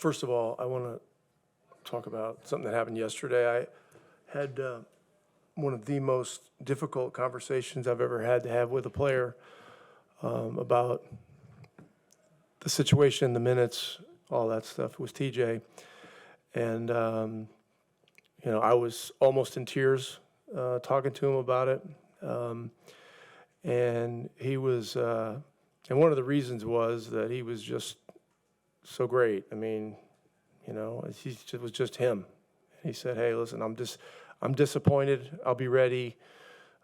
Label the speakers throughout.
Speaker 1: First of all, I want to talk about something that happened yesterday. I had one of the most difficult conversations I've ever had to have with a player about the situation, the minutes, all that stuff. It was TJ. And, I was almost in tears talking to him about it. And he was, and one of the reasons was that he was just so great. I mean, it was just him. He said, "Hey, listen, I'm disappointed. I'll be ready.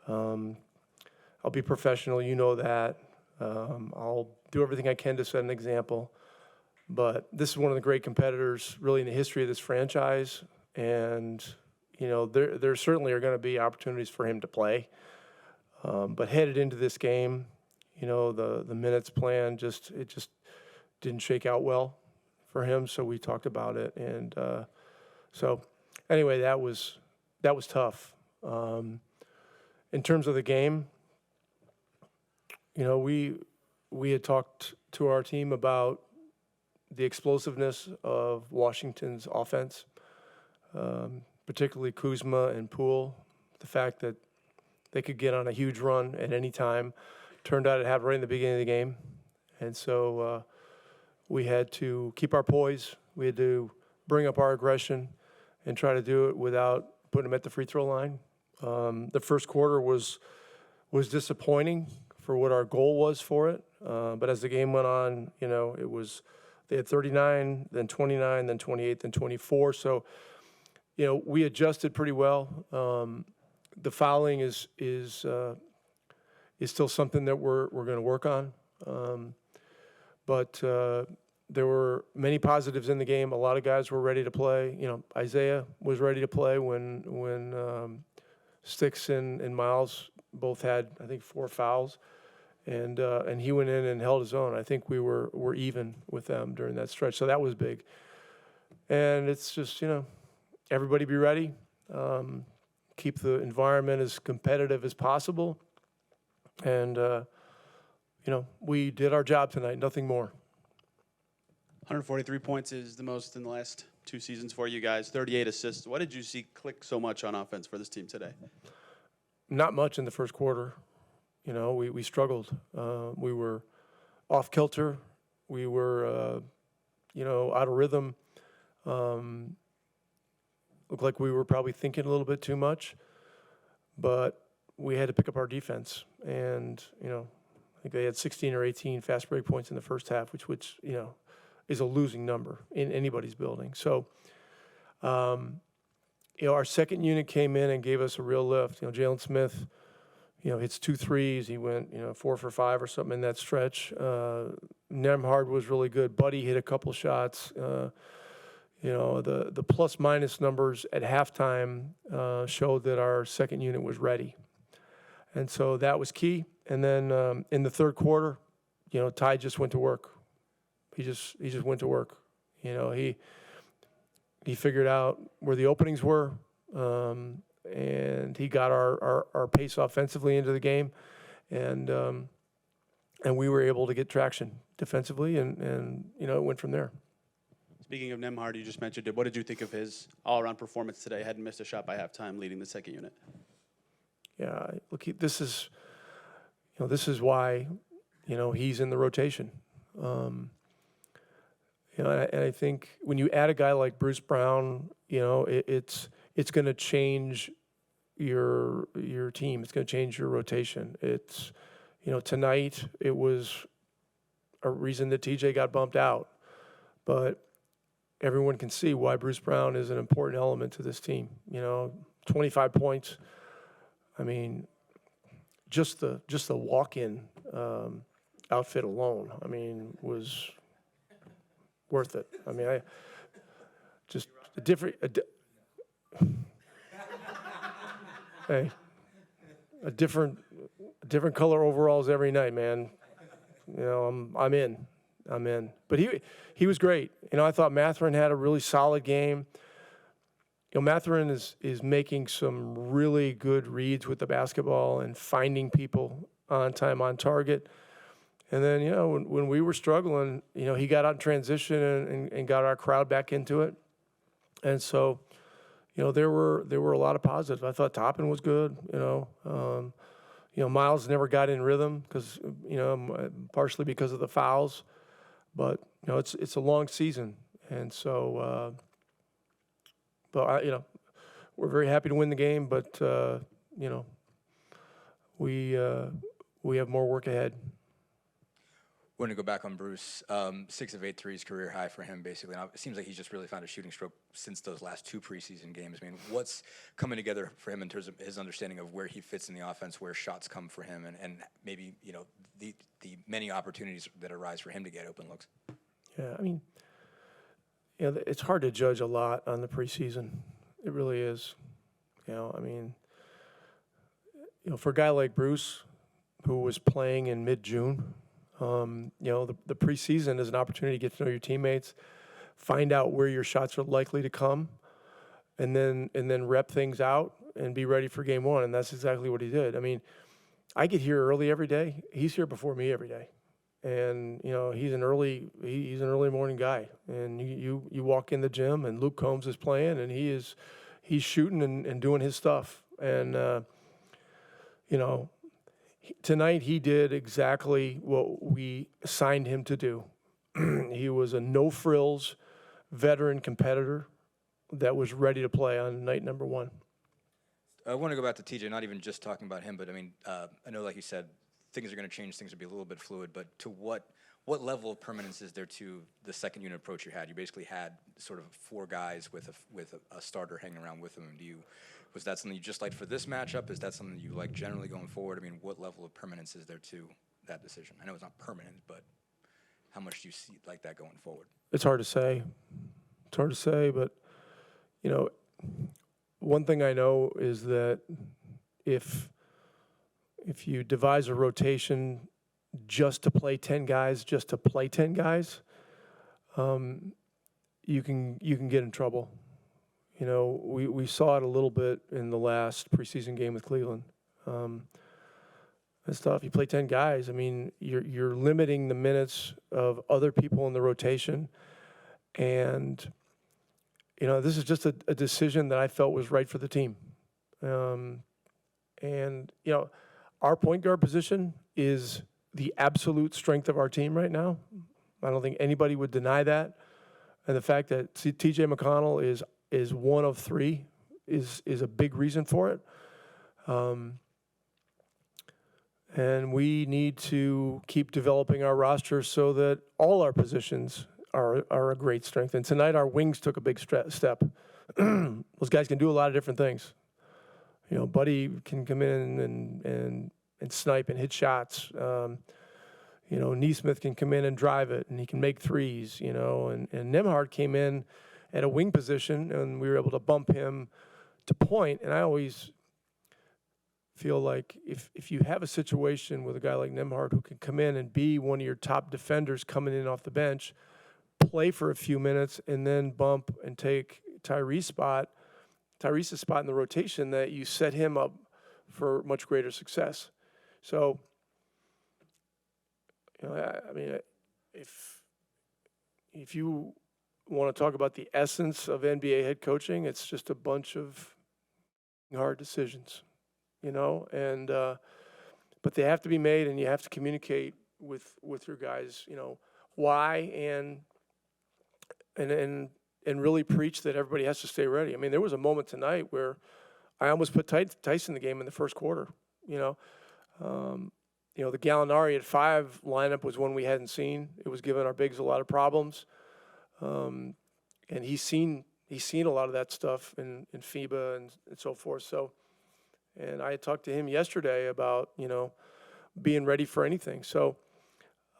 Speaker 1: I'll be professional. You know that. I'll do everything I can to set an example. But this is one of the great competitors, really, in the history of this franchise. And there certainly are going to be opportunities for him to play. But headed into this game, the minutes plan just didn't shake out well for him. So we talked about it, and so anyway, that was tough. In terms of the game, we had talked to our team about the explosiveness of Washington's offense, particularly Kuzma and Poole. The fact that they could get on a huge run at any time turned out to happen right in the beginning of the game, and so we had to keep our poise. We had to bring up our aggression and try to do it without putting them at the free throw line. The first quarter was disappointing for what our goal was for it. But as the game went on, they had 39, then 29, then 28, then 24. So, we adjusted pretty well. The fouling is still something that we're going to work on. But there were many positives in the game. A lot of guys were ready to play. Isaiah was ready to play when Sticks and Miles both had, I think, 4 fouls. And he went in and held his own. I think we were even with them during that stretch. So that was big. And it's just, everybody be ready. Keep the environment as competitive as possible. And, we did our job tonight, nothing more.
Speaker 2: 143 points is the most in the last 2 seasons for you guys, 38 assists. What did you see click so much on offense for this team today?
Speaker 1: Not much in the first quarter. We struggled. We were off kilter. We were, out of rhythm. Looked like we were probably thinking a little bit too much. But we had to pick up our defense. And, I think they had 16 or 18 fast break points in the first half, which is a losing number in anybody's building. So, our second unit came in and gave us a real lift. Jalen Smith, hits 2 threes. He went, 4 for 5 or something in that stretch. Nemhard was really good. Buddy hit a couple shots. The plus-minus numbers at halftime showed that our second unit was ready. And so that was key. And then in the third quarter, Ty just went to work. He just went to work. He figured out where the openings were, and he got our pace offensively into the game, and we were able to get traction defensively, and it went from there.
Speaker 2: Speaking of Nemhard, you just mentioned it. What did you think of his all-around performance today? Hadn't missed a shot by halftime, leading the second unit.
Speaker 1: Yeah, look, this is why, he's in the rotation. And I think when you add a guy like Bruce Brown, it's going to change your team. It's going to change your rotation. It's, tonight it was a reason that TJ got bumped out, but everyone can see why Bruce Brown is an important element to this team. 25 points. I mean, just the walk-in outfit alone, was worth it. Just a different, a different color overalls every night, man. I'm in. But he was great. I thought Mathurin had a really solid game. Mathurin is making some really good reads with the basketball and finding people on time, on target. And then, when we were struggling, he got out in transition and got our crowd back into it. And so, there were a lot of positives. I thought Toppin was good, Miles never got in rhythm because, partially because of the fouls. But, it's a long season. And so, we're very happy to win the game, but, we have more work ahead.
Speaker 3: Want to go back on Bruce, 6 of 8 threes, career high for him, basically. Now, it seems like he's just really found a shooting stroke since those last 2 preseason games. I mean, what's coming together for him in terms of his understanding of where he fits in the offense, where shots come for him, and maybe, the many opportunities that arise for him to get open looks?
Speaker 1: Yeah, I mean, it's hard to judge a lot on the preseason. It really is. For a guy like Bruce, who was playing in mid-June, the preseason is an opportunity to get to know your teammates, find out where your shots are likely to come, and then rep things out and be ready for game one. And that's exactly what he did. I mean, I get here early every day. He's here before me every day, and he's an early morning guy. And you walk in the gym and Luke Combs is playing, and he's shooting and doing his stuff. And tonight he did exactly what we signed him to do. He was a no-frills veteran competitor that was ready to play on night number 1.
Speaker 3: I want to go back to TJ, not even just talking about him, but I mean, I know, like you said, things are going to change, things will be a little bit fluid, but to what level of permanence is there to the second unit approach you had? You basically had sort of 4 guys with a starter hanging around with them. Was that something you just liked for this matchup? Is that something you like generally going forward? I mean, what level of permanence is there to that decision? I know it's not permanent, but how much do you see like that going forward?
Speaker 1: It's hard to say. But, one thing I know is that if you devise a rotation just to play 10 guys, you can get in trouble. We saw it a little bit in the last preseason game with Cleveland. And stuff. You play 10 guys. I mean, you're limiting the minutes of other people in the rotation, and this is just a decision that I felt was right for the team. And our point guard position is the absolute strength of our team right now. I don't think anybody would deny that. And the fact that T.J. McConnell is one of 3 is a big reason for it. And we need to keep developing our roster so that all our positions are a great strength. And tonight our wings took a big step. Those guys can do a lot of different things. Buddy can come in and snipe and hit shots. Nesmith can come in and drive it, and he can make threes, and Nembhard came in at a wing position, and we were able to bump him to point. And I always feel like if you have a situation with a guy like Nembhard who can come in and be one of your top defenders coming in off the bench, play for a few minutes, and then bump and take Tyrese's spot in the rotation, that you set him up for much greater success. So, I mean, if you want to talk about the essence of NBA head coaching, it's just a bunch of hard decisions, and but they have to be made, and you have to communicate with your guys, why, and really preach that everybody has to stay ready. I mean, there was a moment tonight where I almost put Tyson in the game in the first quarter. The Gallinari at 5 lineup was one we hadn't seen. It was giving our bigs a lot of problems, and he's seen a lot of that stuff in FIBA and so forth. So, and I had talked to him yesterday about being ready for anything. So,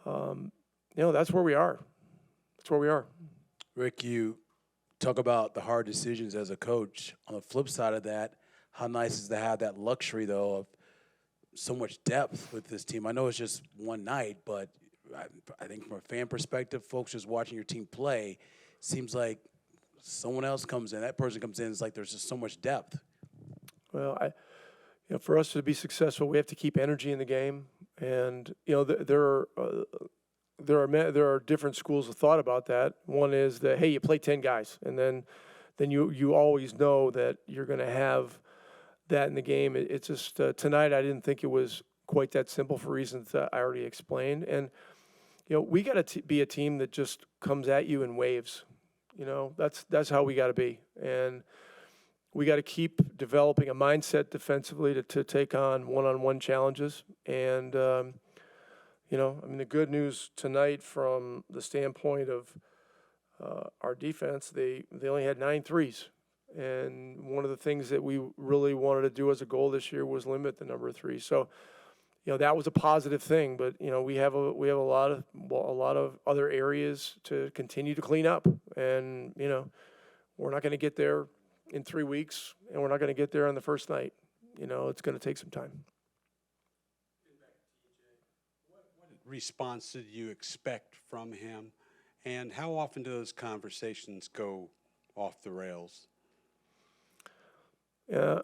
Speaker 1: that's where we are.
Speaker 4: Rick, you talk about the hard decisions as a coach. On the flip side of that, how nice is to have that luxury, though, of so much depth with this team. I know it's just one night, but I think from a fan perspective, folks just watching your team play, seems like someone else comes in, that person comes in, it's like there's just so much depth.
Speaker 1: Well, for us to be successful, we have to keep energy in the game. And, there are different schools of thought about that. One is that, hey, you play 10 guys, and then you always know that you're going to have that in the game. It's just tonight I didn't think it was quite that simple for reasons that I already explained. And, we got to be a team that just comes at you in waves. That's how we got to be. And we got to keep developing a mindset defensively to take on one-on-one challenges. And, the good news tonight from the standpoint of our defense, they only had 9 threes. And one of the things that we really wanted to do as a goal this year was limit the number of threes. So, that was a positive thing. But, we have a lot of other areas to continue to clean up. And, we're not going to get there in 3 weeks, and we're not going to get there on the first night. It's going to take some time.
Speaker 5: What response did you expect from him, and how often do those conversations go off the rails?
Speaker 1: When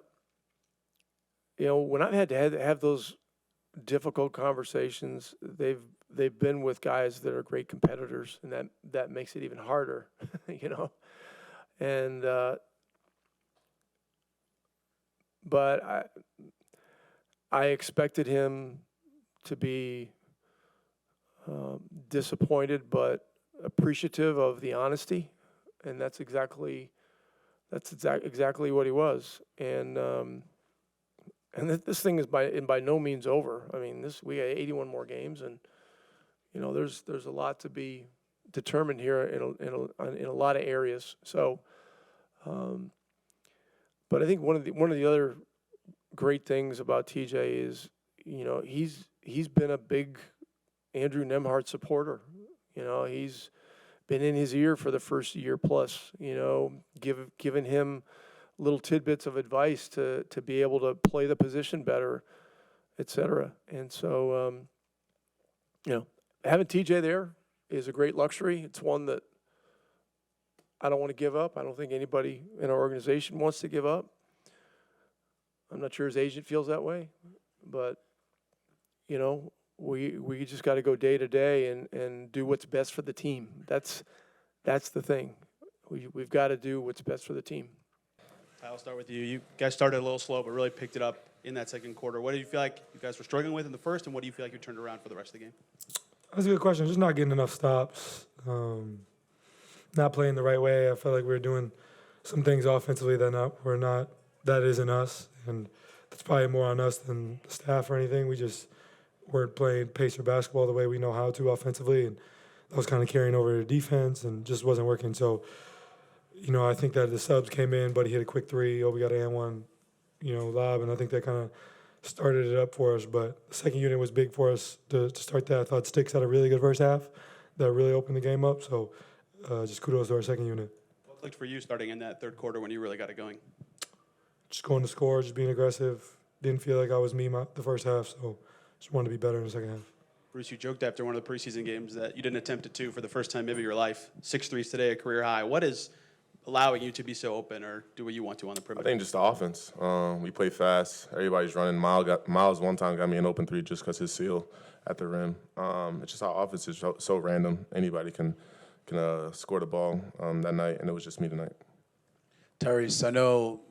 Speaker 1: I've had to have those difficult conversations, they've been with guys that are great competitors, and that makes it even harder, And but I expected him to be disappointed, but appreciative of the honesty, and that's exactly what he was. And this thing is by no means over. I mean, we got 81 more games, and there's a lot to be determined here in a lot of areas. So, but I think one of the other great things about TJ is, he's been a big Andrew Nembhard supporter. He's been in his ear for the first year plus. Giving him little tidbits of advice to be able to play the position better, et cetera. And so, having TJ there is a great luxury. It's one that I don't want to give up. I don't think anybody in our organization wants to give up. I'm not sure his agent feels that way, but we just got to go day to day and do what's best for the team. That's the thing. We've got to do what's best for the team.
Speaker 2: I'll start with you. You guys started a little slow, but really picked it up in that second quarter. What did you feel like you guys were struggling with in the first, and what do you feel like you turned around for the rest of the game?
Speaker 6: That's a good question. Just not getting enough stops, not playing the right way. I felt like we were doing some things offensively that isn't us, and that's probably more on us than the staff or anything. We just weren't playing pacer basketball the way we know how to offensively, and that was kind of carrying over to defense and just wasn't working. So, I think that the subs came in, but he hit a quick three. We got an and one, lob, and I think that kind of started it up for us. But the second unit was big for us to start that. I thought Sticks had a really good first half that really opened the game up. So just kudos to our second unit.
Speaker 2: What clicked for you starting in that third quarter when you really got it going?
Speaker 6: Just going to score, just being aggressive. Didn't feel like I was me the first half, so just wanted to be better in the second half.
Speaker 2: Bruce, you joked after one of the preseason games that you didn't attempt it two for the first time maybe in your life. 6 threes today, a career high. What is allowing you to be so open or do what you want to on the
Speaker 7: I
Speaker 2: perimeter?
Speaker 7: think just the offense. We play fast. Everybody's running. Miles one time got me an open three just because his seal at the rim. It's just our offense is so random. Anybody can score the ball that night, and it was just me tonight.
Speaker 4: Tyrese, I know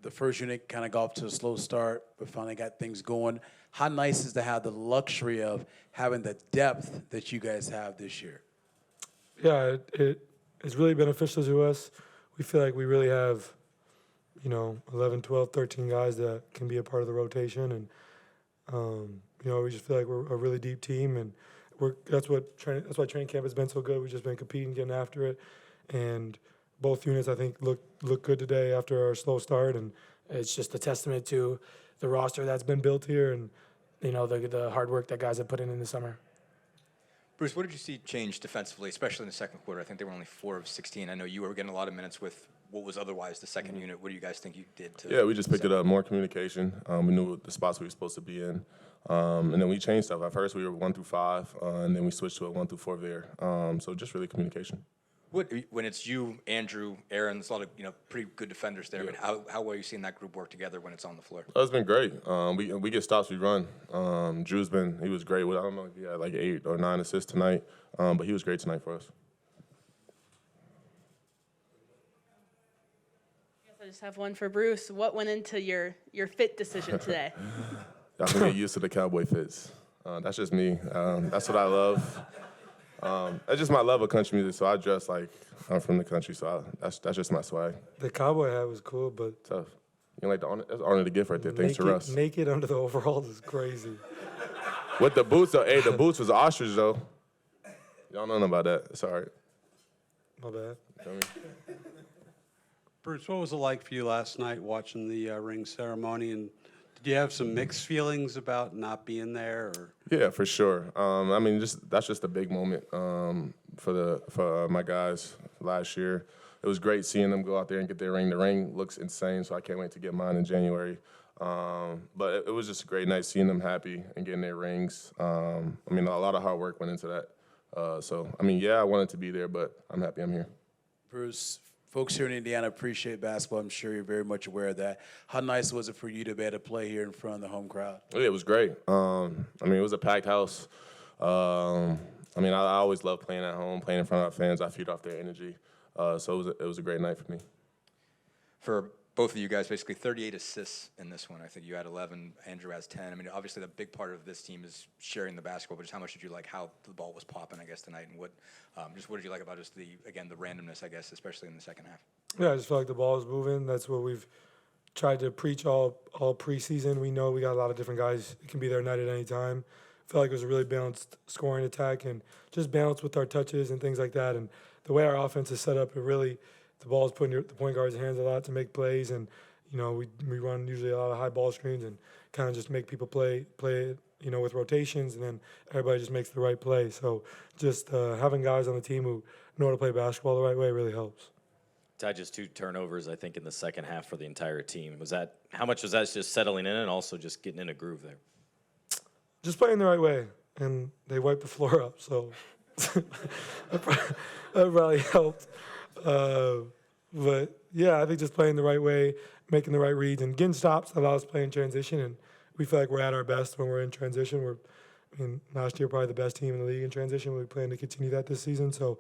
Speaker 4: the first unit kind of got off to a slow start, but finally got things going. How nice is to have the luxury of having the depth that you guys have this year?
Speaker 6: Yeah, it's really beneficial to us. We feel like we really have, 11, 12, 13 guys that can be a part of the rotation. And, we just feel like we're a really deep team. And that's why training camp has been so good. We've just been competing, getting after it. And both units, I think, look good today after our slow start. And it's just a testament to the roster that's been built here and, the hard work that guys have put in the summer.
Speaker 3: Bruce, what did you see change defensively, especially in the second quarter? I think they were only 4 of 16. I know you were getting a lot of minutes with what was otherwise the second unit. What do you guys think you did to?
Speaker 7: Yeah, we just picked it up, more communication. We knew the spots we were supposed to be in. And then we changed stuff. At first we were 1 through 5, and then we switched to a 1 through 4 there. So just really communication.
Speaker 3: When it's you, Andrew, Aaron, there's a lot of pretty good defenders there. I mean, how well are you seeing that group work together when it's on the floor?
Speaker 7: Oh, it's been great. We get stops, we run. He was great. I don't know if he had like 8 or 9 assists tonight, but he was great tonight for us.
Speaker 8: I just have one for Bruce. What went into your fit decision today?
Speaker 7: Y'all can get used to the cowboy fits. That's just me. That's what I love. That's just my love of country music. So I dress like I'm from the country. So that's just my swag.
Speaker 6: The cowboy hat was cool, but
Speaker 7: Tough. You like the honor? That's honor to gift right there. Thanks to Russ.
Speaker 6: naked under the overalls is crazy.
Speaker 7: With the boots, though. Hey, the boots was ostrich though. Y'all know nothing about that. It's all right.
Speaker 6: My bad.
Speaker 7: Feel me?
Speaker 5: Bruce, what was it like for you last night watching the ring ceremony? And did you have some mixed feelings about not being there? Or?
Speaker 7: Yeah, for sure. I mean, that's just a big moment for my guys last year. It was great seeing them go out there and get their ring. The ring looks insane, so I can't wait to get mine in January. But it was just a great night seeing them happy and getting their rings. I mean, a lot of hard work went into that. So, I mean, yeah, I wanted to be there, but I'm happy I'm here.
Speaker 4: Bruce, folks here in Indiana appreciate basketball. I'm sure you're very much aware of that. How nice was it for you to be able to play here in front of the home crowd?
Speaker 7: Yeah, it was great. I mean, it was a packed house. I mean, I always love playing at home, playing in front of our fans. I feed off their energy. So it was a great night for me.
Speaker 3: For both of you guys, basically 38 assists in this one. I think you had 11. Andrew has 10. I mean, obviously the big part of this team is sharing the basketball, but just how much did you like how the ball was popping, I guess, tonight, and what did you like about just the randomness, I guess, especially in the second half?
Speaker 6: Yeah, I just feel like the ball was moving. That's what we've tried to preach all preseason. We know we got a lot of different guys that can be there night at any time. I feel like it was a really balanced scoring attack and just balanced with our touches and things like that. And the way our offense is set up, the ball is put in the point guard's hands a lot to make plays. And, we run usually a lot of high ball screens and kind of just make people play it, with rotations, and then everybody just makes the right play. So just having guys on the team who know how to play basketball the right way really helps.
Speaker 9: Ty, just 2 turnovers, I think, in the second half for the entire team. How much was that just settling in and also just getting in a groove there?
Speaker 6: Just playing the right way, and they wiped the floor up, so that probably helped. But, yeah, I think just playing the right way, making the right reads, and getting stops allows us to play in transition, and we feel like we're at our best when we're in transition. Last year probably the best team in the league in transition. We plan to continue that this season, so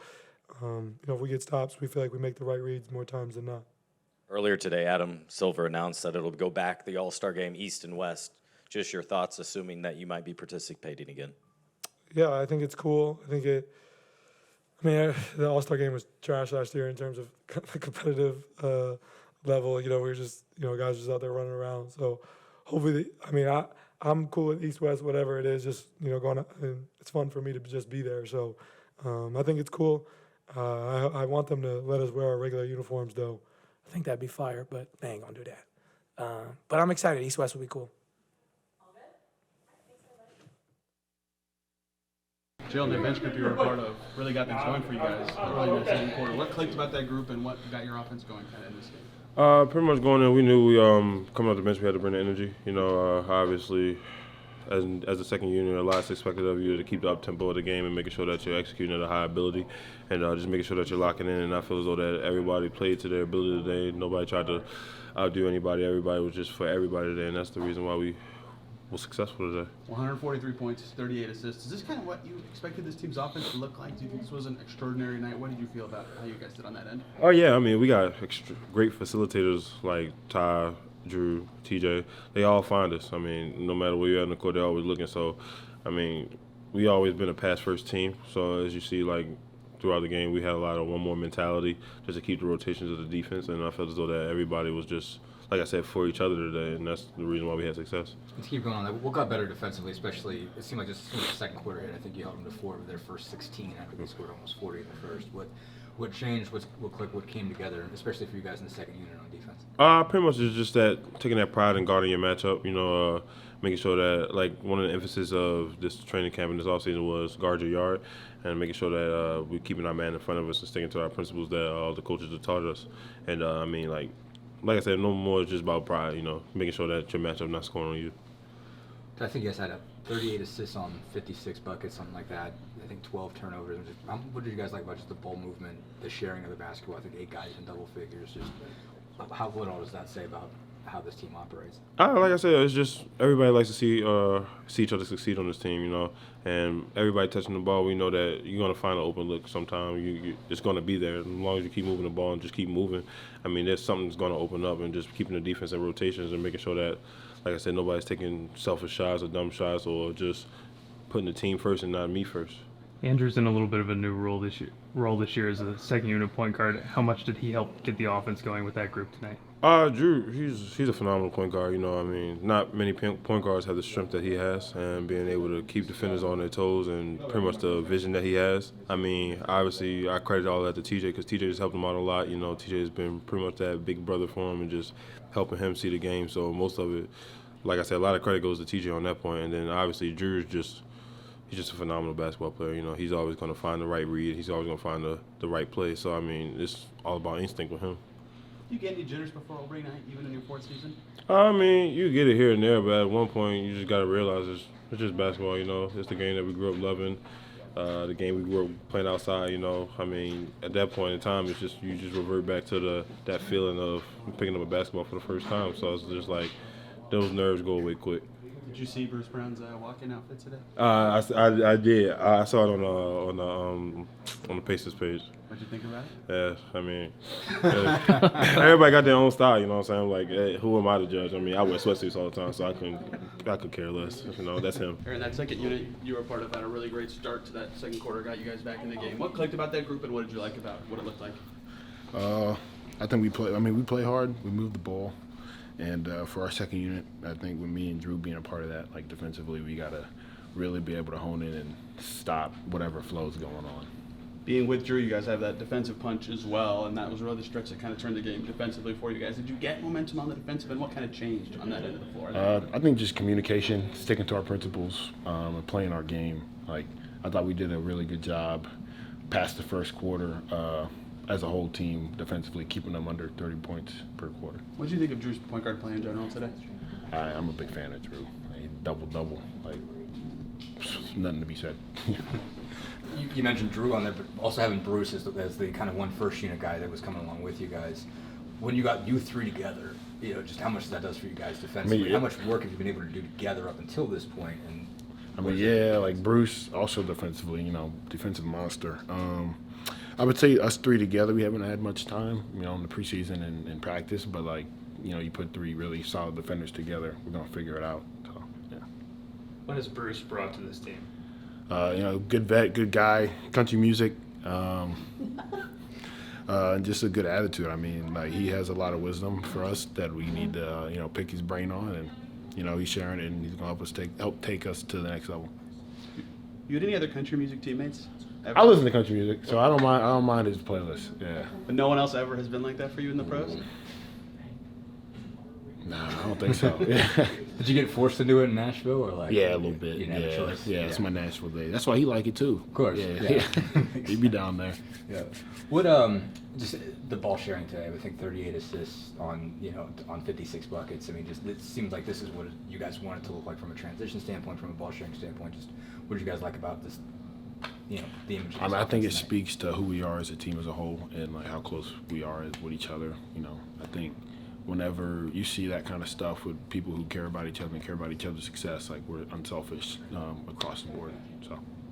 Speaker 6: if we get stops, we feel like we make the right reads more times than not.
Speaker 9: Earlier today, Adam Silver announced that it'll go back the All-Star game East and West. Just your thoughts, assuming that you might be participating again.
Speaker 6: Yeah, I think it's cool. The All-Star game was trash last year in terms of the competitive level. We were just, guys just out there running around. So hopefully, I'm cool with East, West, whatever it is, just, going out, and it's fun for me to just be there. So I think it's cool. I want them to let us wear our regular uniforms, though.
Speaker 10: I think that'd be fire, but they ain't gonna do that. But I'm excited. East West will be cool.
Speaker 2: Jalen, the bench group you were a part of really got things going for you guys early in the second quarter. What clicked about that group and what got your offense going kind of in this game?
Speaker 11: Pretty much going in, we knew we coming off the bench we had to bring the energy. Obviously, as a second unit, a lot's expected of you to keep the up tempo of the game and making sure that you're executing at a high ability, and just making sure that you're locking in. And I feel as though that everybody played to their ability today. Nobody tried to outdo anybody. Everybody was just for everybody today, and that's the reason why we were successful today.
Speaker 2: 143 points, 38 assists. Is this kind of what you expected this team's offense to look like? Do you think this was an extraordinary night? What did you feel about how you guys did on that end?
Speaker 11: Oh, yeah. We got great facilitators like Ty, Drew, TJ. They all find us. No matter where you're at in the court, they're always looking. So, we always been a pass-first team. So, as you see, throughout the game, we had a lot of one-more mentality just to keep the rotations of the defense. And I felt as though that everybody was just, like I said, for each other today, and that's the reason why we had success.
Speaker 3: Let's keep going on that. What got better defensively, especially, it seemed like just as soon as the second quarter hit, I think you held them to 4 of their first 16 after they scored almost 40 in the first. What changed, what clicked, what came together, especially for you guys in the second unit on defense?
Speaker 11: Pretty much it's just that taking that pride in guarding your matchup, making sure that, one of the emphasis of this training camp and this offseason was guard your yard, and making sure that we're keeping our man in front of us and sticking to our principles that all the coaches have taught us. And, like I said, no more is just about pride, making sure that your matchup not scoring on you.
Speaker 3: I think you guys had 38 assists on 56 buckets, something like that. I think 12 turnovers. What did you guys like about just the ball movement, the sharing of the basketball? I think 8 guys in double figures. Just what all does that say about how this team operates?
Speaker 11: Like I said, it's just everybody likes to see each other succeed on this team, you know. And everybody touching the ball, we know that you're gonna find an open look sometime. It's gonna be there as long as you keep moving the ball and just keep moving. I mean, there's something that's gonna open up, and just keeping the defense in rotations and making sure that, like I said, nobody's taking selfish shots or dumb shots or just putting the team first and not me first.
Speaker 12: Andrew's in a little bit of a new role this year as a second unit point guard. How much did he help get the offense going with that group tonight?
Speaker 11: Drew, he's a phenomenal point guard. You know, I mean, not many point guards have the strength that he has, and being able to keep defenders on their toes and pretty much the vision that he has. I mean, obviously, I credit all that to TJ because TJ has helped him out a lot. You know, TJ has been pretty much that big brother for him and just helping him see the game. So most of it, like I said, a lot of credit goes to TJ on that point. And then obviously, Drew's he's just a phenomenal basketball player. You know, he's always going to find the right read. He's always going to find the right play. So, I mean, it's all about instinct with him.
Speaker 2: Do you get any jitters before opening night, even in your fourth season?
Speaker 11: I mean, you get it here and there, but at one point, you just got to realize it's just basketball, you know. It's the game that we grew up loving, the game we grew up playing outside, you know. I mean, at that point in time, it's just you just revert back to that feeling of picking up a basketball for the first time. So it's just like those nerves go away quick.
Speaker 2: Did you see Bruce Brown's walk-in outfit today?
Speaker 11: I did. I saw it on the Pacers page.
Speaker 2: What'd you think about it?
Speaker 11: Yeah, I mean, everybody got their own style. You know what I'm saying? Like, hey, who am I to judge? I mean, I wear sweatsuits all the time, so I could care less. You know, that's him.
Speaker 2: Aaron, that second unit you were a part of had a really great start to that second quarter. Got you guys back in the game. What clicked about that group, and what did you like about what it looked like?
Speaker 13: I think we play hard. We move the ball. And for our second unit, I think with me and Drew being a part of that, like defensively, we got to really be able to hone in and stop whatever flow's going on.
Speaker 2: Being with Drew, you guys have that defensive punch as well, and that was really the stretch that kind of turned the game defensively for you guys. Did you get momentum on the defensive end? What kind of changed on that end of the floor?
Speaker 13: I think just communication, sticking to our principles, and playing our game. Like, I thought we did a really good job past the first quarter as a whole team defensively, keeping them under 30 points per quarter.
Speaker 2: What did you think of Drew's point guard play in general today?
Speaker 13: I'm a big fan of Drew. Double-double, like, nothing to be said.
Speaker 3: You mentioned Drew on there, but also having Bruce as the kind of one first unit guy that was coming along with you guys. When you got you three together, you know, just how much that does for you guys defensively. How much work have you been able to do together up until this point? And
Speaker 13: like Bruce also defensively, you know, defensive monster. I would say us three together, we haven't had much time, you know, in the preseason and practice, but like, you know, you put 3 really solid defenders together, we're gonna figure it out. So, yeah.
Speaker 12: What has Bruce brought to this team?
Speaker 13: You know, good vet, good guy, country music, and just a good attitude. I mean, like, he has a lot of wisdom for us that we need to, you know, pick his brain on, and you know, he's sharing it, and he's gonna help take us to the next level.
Speaker 2: You had any other country music teammates? Ever?
Speaker 13: I listen to country music, so I don't mind his playlist. Yeah.
Speaker 2: But no one else ever has been like that for you in the pros?
Speaker 13: No, I don't think so. Yeah.
Speaker 3: Did you get forced to do it in Nashville, or like?
Speaker 13: Yeah, a little bit.
Speaker 3: You didn't have a choice.
Speaker 13: Yeah, it's my Nashville day. That's why he like it too.
Speaker 3: Of course.
Speaker 13: Yeah. He'd be down there.
Speaker 3: Yeah. What just the ball sharing today? I think 38 assists on 56 buckets. I mean, just it seems like this is what you guys want it to look like from a transition standpoint, from a ball sharing standpoint. Just what did you guys like about this? You know, the image.
Speaker 13: I mean, I think it speaks to who we are as a team as a whole, and like how close we are with each other. You know, I think whenever you see that kind of stuff with people who care about each other and care about each other's success, like, we're unselfish across the board. So.